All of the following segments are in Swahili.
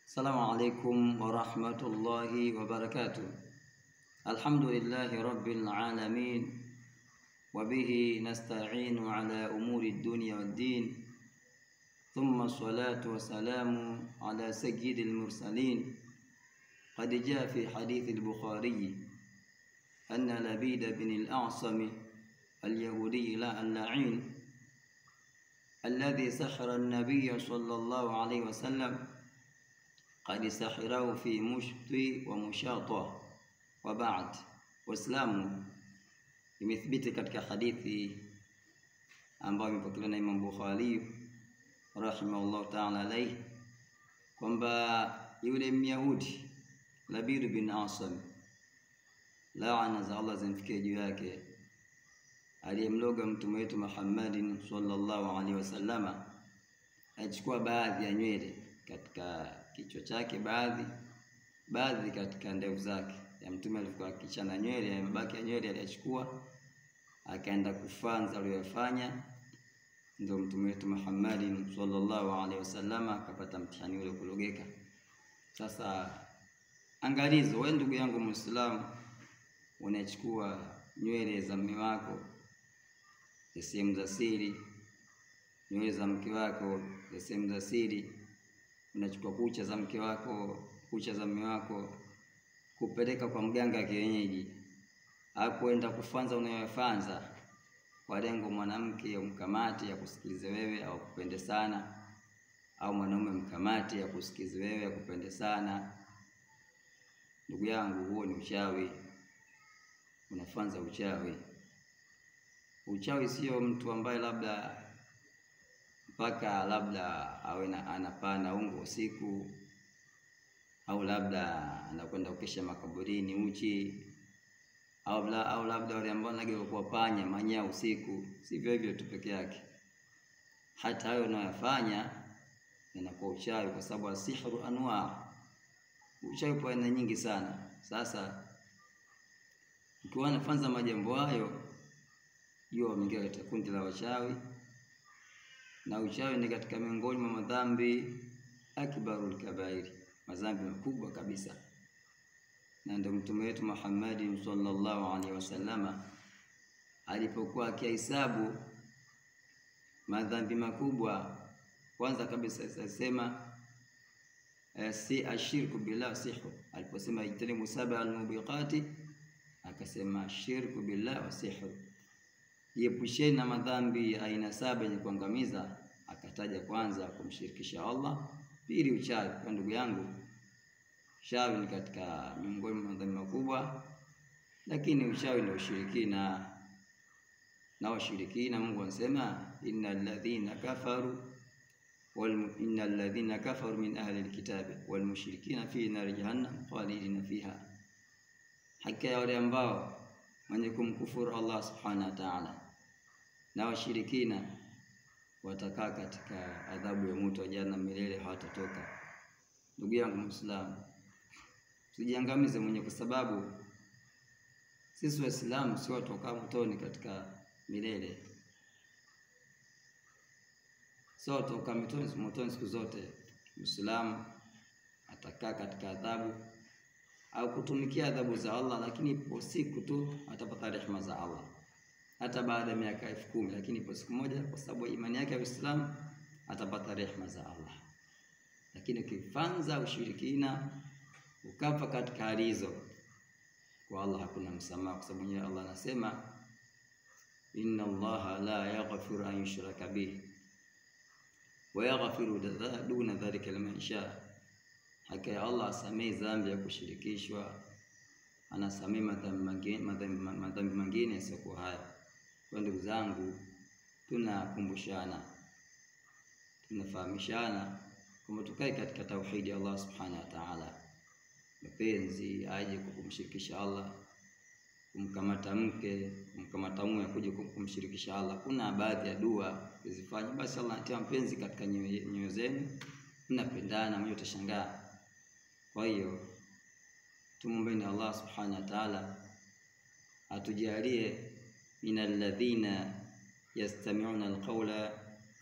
السلام عليكم ورحمة الله وبركاته. الحمد لله رب العالمين، وبه نستعين على أمور الدنيا والدين، ثم الصلاة والسلام على سيد المرسلين. قد جاء في حديث البخاري أن لبيد بن الأعصم اليهودي اللعين الذي سحر النبي صلى الله عليه وسلم قد سحره في مشط ومشاطة وبعد. Waislamu, imethibiti katika hadithi ambayo imepokelewa na Imam Bukhari rahimahullah ta'ala alayhi kwamba yule Myahudi Labid bin Asam, laana za Allah zimfikie juu yake, aliyemloga mtume wetu Muhammadin sallallahu alaihi wasallama, alichukua baadhi ya nywele katika kichwa chake, baadhi katika ndevu zake. Ya mtume alikuwa akichana nywele, ya mabaki ya nywele aliyachukua akaenda kufanza aliyofanya. Ndio mtume wetu Muhammadin sallallahu alaihi wasallam akapata mtihani ule kulogeka. Sasa angalizo, wewe ndugu yangu Muislamu, unachukua nywele za mume wako, sehemu za siri, nywele za mke wako, sehemu za siri, unachukua kucha za mke wako, kucha za mume wako, kupeleka kwa mganga kienyeji, hakuenda kufanza unayofanza kwa lengo mwanamke umkamati ya kusikilize wewe au kupende sana, au mwanaume mkamati ya kusikilize wewe ya kupende sana. Ndugu yangu, huo ni uchawi, unafanza uchawi. Uchawi sio mtu ambaye labda mpaka awe anapanda ungo usiku, au labda anakwenda kukesha makaburini uchi, au labda wale ambao wanageuka kwa panya manya usiku. Sivyo hivyo tu peke yake, hata hayo unayofanya inakuwa uchawi, kwa sababu asihru anwa, uchawi kwa aina nyingi sana. Sasa ukiwa unafanza majambo hayo, jua umeingia katika kundi la wachawi, na uchawi ni katika miongoni mwa madhambi akbarul kabairi, madhambi makubwa kabisa. Na ndio mtume wetu Muhammad sallallahu alaihi wasallama alipokuwa akihesabu madhambi makubwa, kwanza kabisa asema si ashirku billah sihu. Aliposema ijtanibu sab'a al-mubiqati, akasema ashirku billah wa sihu, jiepusheni na madhambi aina saba yenye kuangamiza. Akataja kwanza kumshirikisha Allah, pili uchawi. Kwa ndugu yangu, uchawi ni katika miongoni mwa madhambi makubwa, lakini uchawi na ushirikina, na washirikina Mungu anasema innal ladhina kafaru min ahli alkitabi wal mushrikina fi nar jahannam khalidina fiha, hakika ya wale ambao wenye kumkufuru Allah subhanahu wa ta'ala na washirikina watakaa katika adhabu ya moto wa jahannam milele, hawatatoka. Ndugu yangu Muislamu, tujiangamize mwenyewe, kwa sababu sisi Waislamu si watu wa motoni katika milele, sio watu wa motoni siku zote. Muislamu atakaa katika adhabu au kutumikia adhabu za Allah, lakini ipo siku tu atapata rehema za Allah, hata baada ya miaka 10,000, lakini ipo siku moja, kwa sababu imani yake ya Uislamu, atapata rehema za Allah. Lakini ukifanza ushirikina ukafa katika hali hizo, kwa Allah hakuna msamaha, kwa sababu yeye Allah anasema inna Allaha la yaghfiru an yushraka bihi wa yaghfiru duna dhalika liman yasha. Hakika Allah asamehe dhambi ya kushirikishwa, anasamehe madhambi mengine yasiyokuwa haya. Kwa ndugu zangu, tunakumbushana, tunafahamishana kwamba tukae katika tauhidi ya Allah subhanahu wa ta'ala. Mapenzi aje kumshirikisha Allah, kumkamata mke, kumkamata mume kuja kumshirikisha Allah. Kuna baadhi ya dua kuzifanya, basi Allah anatia mpenzi katika nyoyo zenu, mnapendana, mmoja utashangaa. Kwa hiyo tumuombe Allah subhanahu wa ta'ala atujalie minal ladhina yastami'una alqawla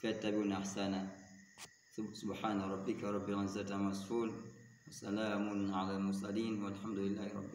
fayattabi'una ahsana. Subhana rabbika rabbil izzati amma yasifun, wa salamun ala al mursalin, walhamdulillahi rabbil